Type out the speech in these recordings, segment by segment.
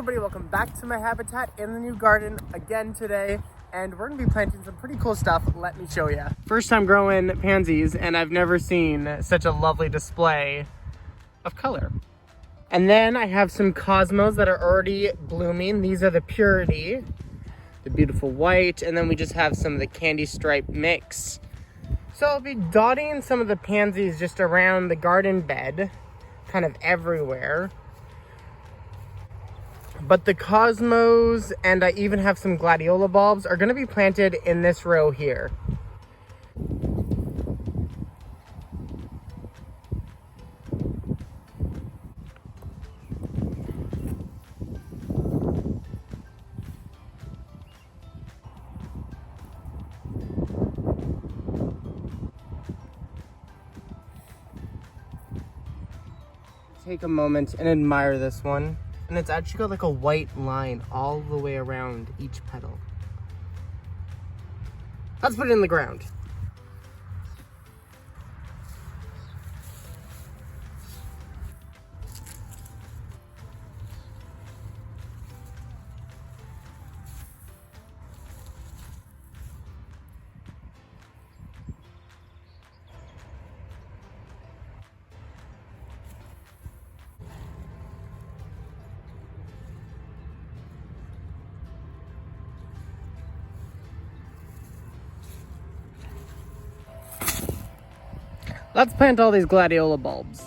everybody, welcome back to my habitat in the new garden again today, and we're gonna be planting some pretty cool stuff. Let me show you. First time growing pansies, and I've never seen such a lovely display of color. And then I have some cosmos that are already blooming. These are the Purity, the beautiful white, and then we just have some of the candy stripe mix. So I'll be dotting some of the pansies just around the garden bed, kind of everywhere. But the cosmos, and I even have some gladiola bulbs, are going to be planted in this row here. Take a moment and admire this one. And it's actually got like a white line all the way around each petal. Let's put it in the ground. Let's plant all these gladiola bulbs.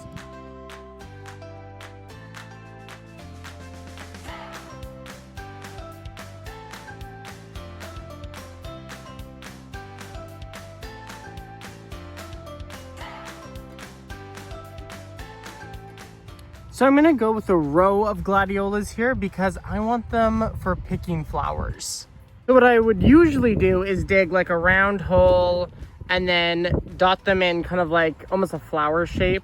So I'm gonna go with a row of gladiolas here because I want them for picking flowers. So what I would usually do is dig like a round hole and then dot them in kind of like almost a flower shape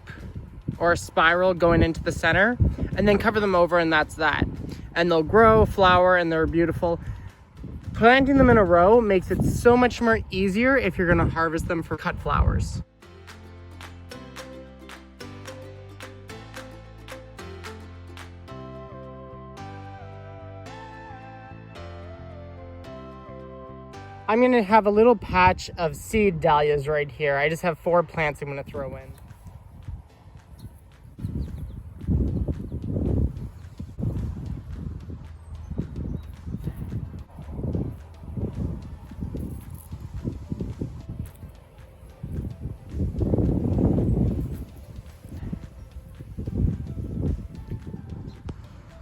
or a spiral going into the center, and then cover them over, and that's that. And they'll grow, flower, and they're beautiful. Planting them in a row makes it so much more easier if you're gonna harvest them for cut flowers. I'm gonna have a little patch of seed dahlias right here. I just have 4 plants I'm gonna throw in.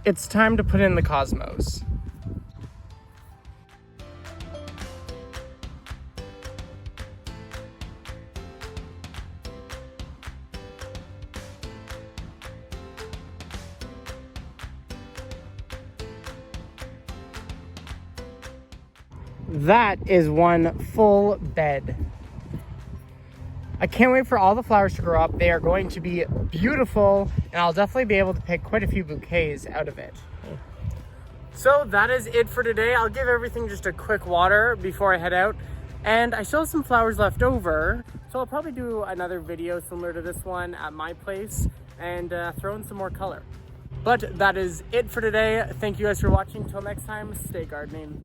It's time to put in the cosmos. That is one full bed. I can't wait for all the flowers to grow up. They are going to be beautiful, and I'll definitely be able to pick quite a few bouquets out of it. So that is it for today. I'll give everything just a quick water before I head out. And I still have some flowers left over, so I'll probably do another video similar to this one at my place and throw in some more color. But that is it for today. Thank you guys for watching. Till next time, stay gardening.